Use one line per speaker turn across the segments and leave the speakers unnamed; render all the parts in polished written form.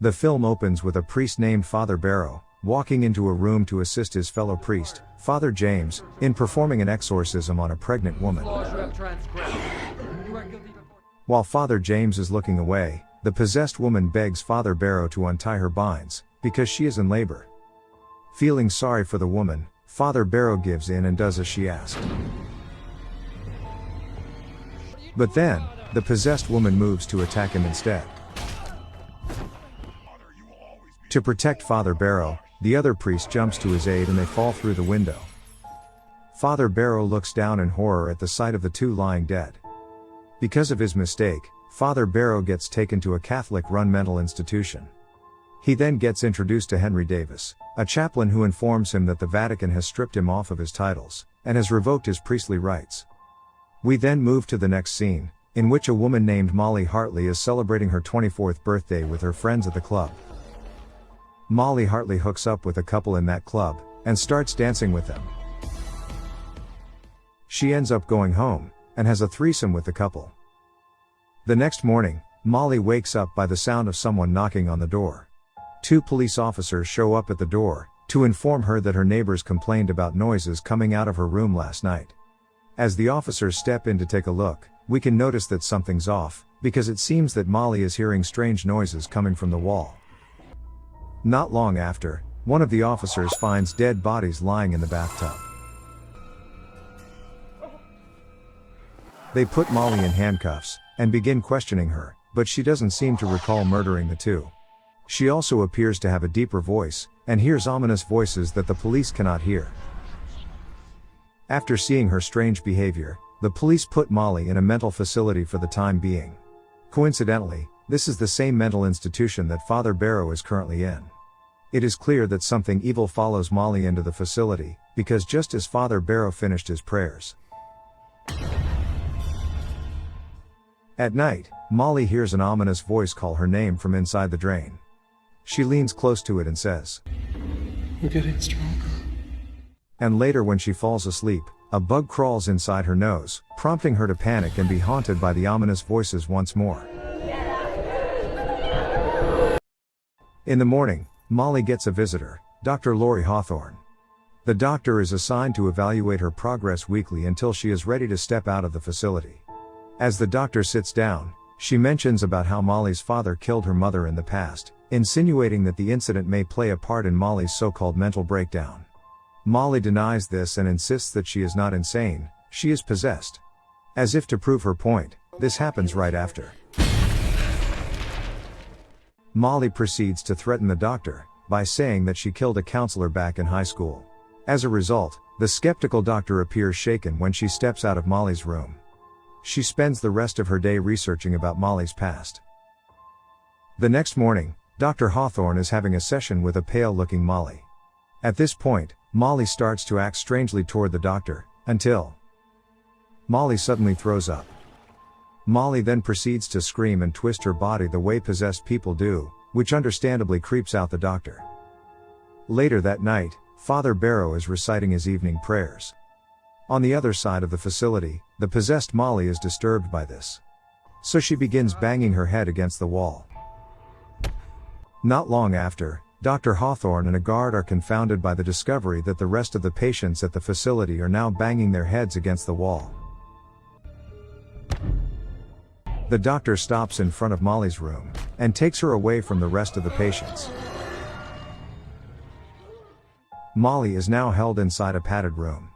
The film opens with a priest named Father Barrow, walking into a room to assist his fellow priest, Father James, in performing an exorcism on a pregnant woman. While Father James is looking away, the possessed woman begs Father Barrow to untie her binds, because she is in labor. Feeling sorry for the woman, Father Barrow gives in and does as she asked. But then, the possessed woman moves to attack him instead. To protect Father Barrow, the other priest jumps to his aid and they fall through the window. Father Barrow looks down in horror at the sight of the two lying dead. Because of his mistake, Father Barrow gets taken to a Catholic-run mental institution. He then gets introduced to Henry Davis, a chaplain who informs him that the Vatican has stripped him off of his titles, and has revoked his priestly rights. We then move to the next scene, in which a woman named Molly Hartley is celebrating her 24th birthday with her friends at the club. Molly Hartley hooks up with a couple in that club, and starts dancing with them. She ends up going home, and has a threesome with the couple. The next morning, Molly wakes up by the sound of someone knocking on the door. Two police officers show up at the door, to inform her that her neighbors complained about noises coming out of her room last night. As the officers step in to take a look, we can notice that something's off, because it seems that Molly is hearing strange noises coming from the wall. Not long after, one of the officers finds dead bodies lying in the bathtub. They put Molly in handcuffs, and begin questioning her, but she doesn't seem to recall murdering the two. She also appears to have a deeper voice, and hears ominous voices that the police cannot hear. After seeing her strange behavior, the police put Molly in a mental facility for the time being. Coincidentally, this is the same mental institution that Father Barrow is currently in. It is clear that something evil follows Molly into the facility, because just as Father Barrow finished his prayers. At night, Molly hears an ominous voice call her name from inside the drain. She leans close to it and says,
"We're getting stronger."
And later when she falls asleep, a bug crawls inside her nose, prompting her to panic and be haunted by the ominous voices once more. In the morning, Molly gets a visitor, Dr. Lori Hawthorne. The doctor is assigned to evaluate her progress weekly until she is ready to step out of the facility. As the doctor sits down, she mentions about how Molly's father killed her mother in the past, insinuating that the incident may play a part in Molly's so-called mental breakdown. Molly denies this and insists that she is not insane, she is possessed. As if to prove her point, this happens right after. Molly proceeds to threaten the doctor, by saying that she killed a counselor back in high school. As a result, the skeptical doctor appears shaken when she steps out of Molly's room. She spends the rest of her day researching about Molly's past. The next morning, Dr. Hawthorne is having a session with a pale-looking Molly. At this point, Molly starts to act strangely toward the doctor, until Molly suddenly throws up. Molly then proceeds to scream and twist her body the way possessed people do, which understandably creeps out the doctor. Later that night, Father Barrow is reciting his evening prayers. On the other side of the facility, the possessed Molly is disturbed by this. So she begins banging her head against the wall. Not long after, Dr. Hawthorne and a guard are confounded by the discovery that the rest of the patients at the facility are now banging their heads against the wall. The doctor stops in front of Molly's room, and takes her away from the rest of the patients. Molly is now held inside a padded room.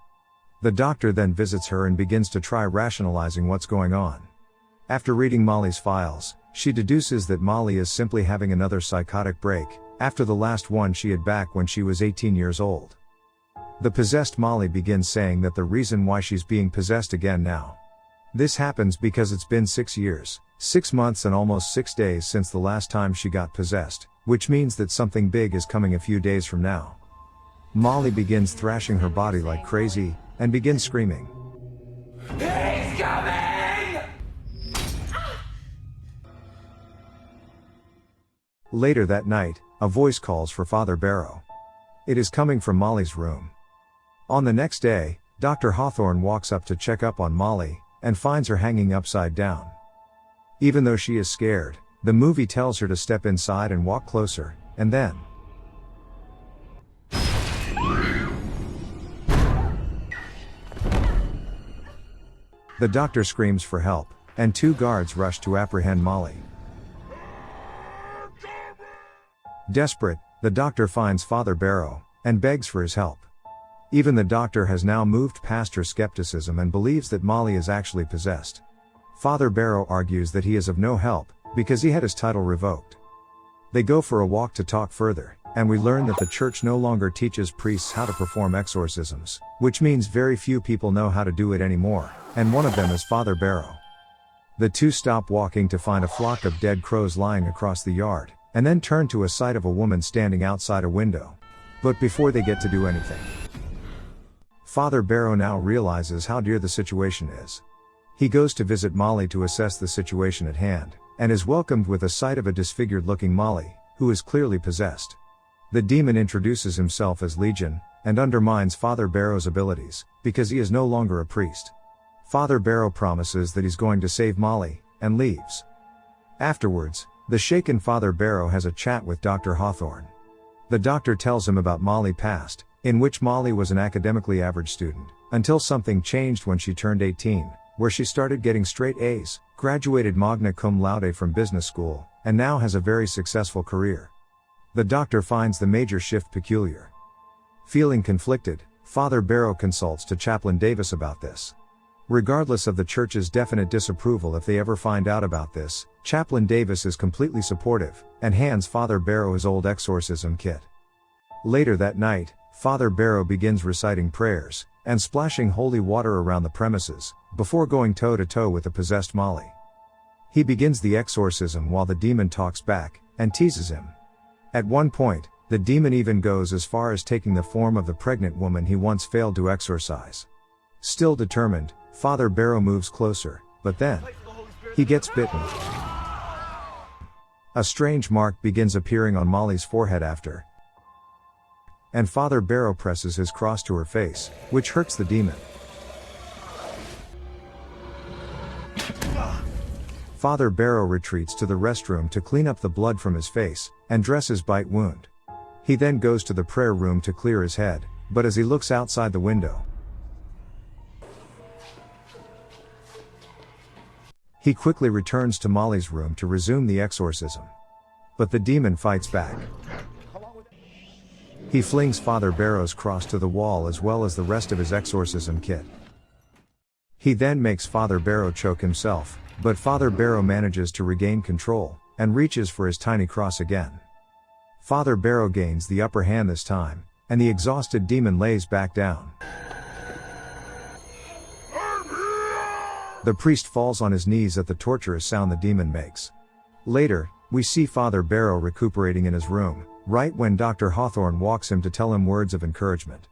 The doctor then visits her and begins to try rationalizing what's going on. After reading Molly's files, she deduces that Molly is simply having another psychotic break, after the last one she had back when she was 18 years old. The possessed Molly begins saying that the reason why she's being possessed again now. This happens because it's been 6 years, 6 months and almost 6 days since the last time she got possessed, which means that something big is coming a few days from now. Molly begins thrashing her body like crazy, and begins screaming, "He's coming!" Later that night, a voice calls for Father Barrow. It is coming from Molly's room. On the next day, Dr. Hawthorne walks up to check up on Molly, and finds her hanging upside down. Even though she is scared, The movie tells her to step inside and walk closer, and then the doctor screams for help, and 2 guards rush to apprehend Molly. Desperate, the doctor finds Father Barrow, and begs for his help. Even the doctor has now moved past her skepticism and believes that Molly is actually possessed. Father Barrow argues that he is of no help, because he had his title revoked. They go for a walk to talk further, and we learn that the church no longer teaches priests how to perform exorcisms, which means very few people know how to do it anymore, and one of them is Father Barrow. The 2 stop walking to find a flock of dead crows lying across the yard, and then turn to a sight of a woman standing outside a window. But before they get to do anything, Father Barrow now realizes how dear the situation is. He goes to visit Molly to assess the situation at hand, and is welcomed with a sight of a disfigured-looking Molly, who is clearly possessed. The demon introduces himself as Legion, and undermines Father Barrow's abilities, because he is no longer a priest. Father Barrow promises that he's going to save Molly, and leaves. Afterwards, the shaken Father Barrow has a chat with Dr. Hawthorne. The doctor tells him about Molly past, in which Molly was an academically average student, until something changed when she turned 18, where she started getting straight A's, graduated magna cum laude from business school, and now has a very successful career. The doctor finds the major shift peculiar. Feeling conflicted, Father Barrow consults to Chaplain Davis about this. Regardless of the church's definite disapproval if they ever find out about this, Chaplain Davis is completely supportive, and hands Father Barrow his old exorcism kit. Later that night, Father Barrow begins reciting prayers, and splashing holy water around the premises, before going toe-to-toe with the possessed Molly. He begins the exorcism while the demon talks back, and teases him. At one point, the demon even goes as far as taking the form of the pregnant woman he once failed to exorcise. Still determined, Father Barrow moves closer, but then he gets bitten. A strange mark begins appearing on Molly's forehead after, and Father Barrow presses his cross to her face, which hurts the demon. Father Barrow retreats to the restroom to clean up the blood from his face, and dress his bite wound. He then goes to the prayer room to clear his head, but as he looks outside the window, he quickly returns to Molly's room to resume the exorcism. But the demon fights back. He flings Father Barrow's cross to the wall as well as the rest of his exorcism kit. He then makes Father Barrow choke himself, but Father Barrow manages to regain control, and reaches for his tiny cross again. Father Barrow gains the upper hand this time, and the exhausted demon lays back down. The priest falls on his knees at the torturous sound the demon makes. Later, we see Father Barrow recuperating in his room, right when Dr. Hawthorne walks him to tell him words of encouragement.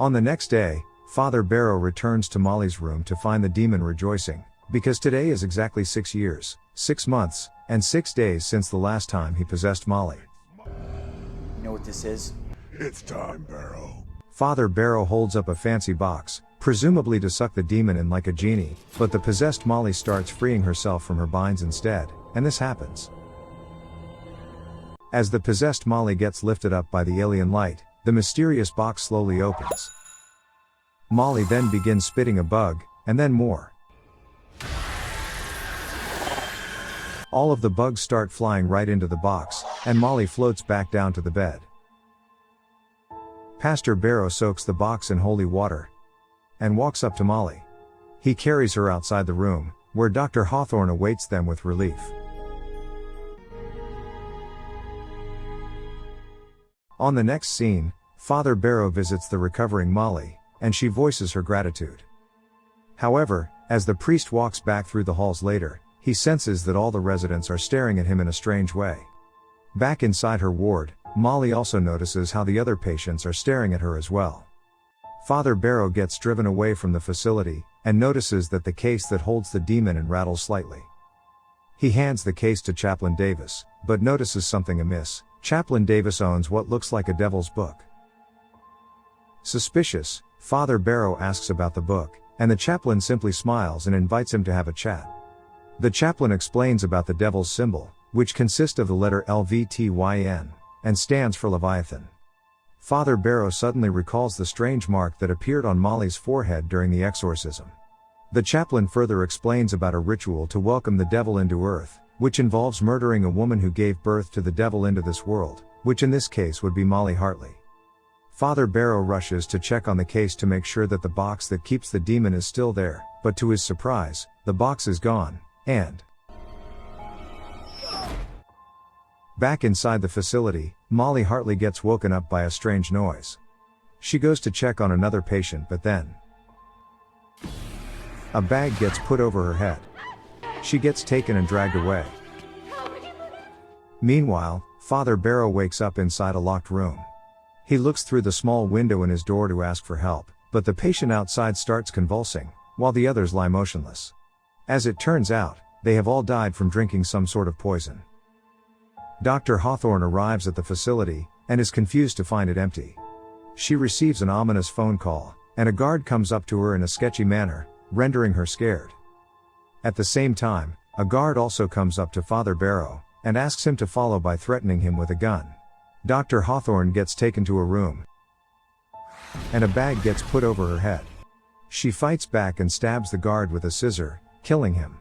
On the next day, Father Barrow returns to Molly's room to find the demon rejoicing, because today is exactly 6 years, 6 months, and 6 days since the last time he possessed Molly.
You know what this is?
It's time, Barrow.
Father Barrow holds up a fancy box, presumably to suck the demon in like a genie, but the possessed Molly starts freeing herself from her binds instead, and this happens. As the possessed Molly gets lifted up by the alien light, the mysterious box slowly opens. Molly then begins spitting a bug, and then more. All of the bugs start flying right into the box, and Molly floats back down to the bed. Pastor Barrow soaks the box in holy water and walks up to Molly. He carries her outside the room, where Dr. Hawthorne awaits them with relief. On the next scene, Father Barrow visits the recovering Molly, and she voices her gratitude. However, as the priest walks back through the halls later, he senses that all the residents are staring at him in a strange way. Back inside her ward, Molly also notices how the other patients are staring at her as well. Father Barrow gets driven away from the facility, and notices that the case that holds the demon and rattles slightly. He hands the case to Chaplain Davis, but notices something amiss. Chaplain Davis owns what looks like a devil's book. Suspicious, Father Barrow asks about the book, and the chaplain simply smiles and invites him to have a chat. The chaplain explains about the devil's symbol, which consists of the letter LVTYN, and stands for Leviathan. Father Barrow suddenly recalls the strange mark that appeared on Molly's forehead during the exorcism. The chaplain further explains about a ritual to welcome the devil into earth, which involves murdering a woman who gave birth to the devil into this world, which in this case would be Molly Hartley. Father Barrow rushes to check on the case to make sure that the box that keeps the demon is still there, but to his surprise, the box is gone, and back inside the facility, Molly Hartley gets woken up by a strange noise. She goes to check on another patient, but then a bag gets put over her head. She gets taken and dragged away. Meanwhile, Father Barrow wakes up inside a locked room. He looks through the small window in his door to ask for help, but the patient outside starts convulsing, while the others lie motionless. As it turns out, they have all died from drinking some sort of poison. Dr. Hawthorne arrives at the facility, and is confused to find it empty. She receives an ominous phone call, and a guard comes up to her in a sketchy manner, rendering her scared. At the same time, a guard also comes up to Father Barrow, and asks him to follow by threatening him with a gun. Dr. Hawthorne gets taken to a room, and a bag gets put over her head. She fights back and stabs the guard with a scissor, killing him.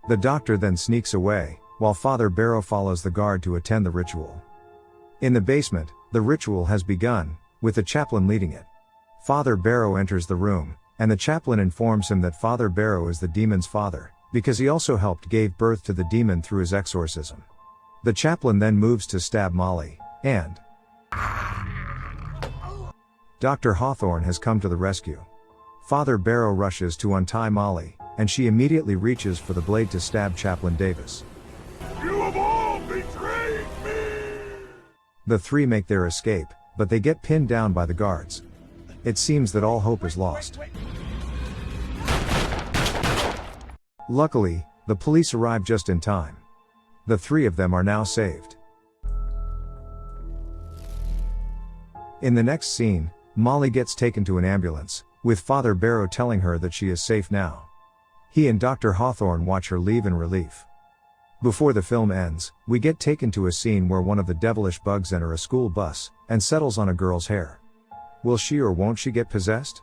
The doctor then sneaks away, while Father Barrow follows the guard to attend the ritual. In the basement, the ritual has begun, with the chaplain leading it. Father Barrow enters the room, and the chaplain informs him that Father Barrow is the demon's father, because he also helped gave birth to the demon through his exorcism. The chaplain then moves to stab Molly, and Dr. Hawthorne has come to the rescue. Father Barrow rushes to untie Molly, and she immediately reaches for the blade to stab Chaplain Davis.
You have all betrayed me!
The three make their escape, but they get pinned down by the guards. It seems that all hope is lost. Luckily, the police arrive just in time. The three of them are now saved. In the next scene, Molly gets taken to an ambulance, with Father Barrow telling her that she is safe now. He and Dr. Hawthorne watch her leave in relief. Before the film ends, we get taken to a scene where one of the devilish bugs enter a school bus, and settles on a girl's hair. Will she or won't she get possessed?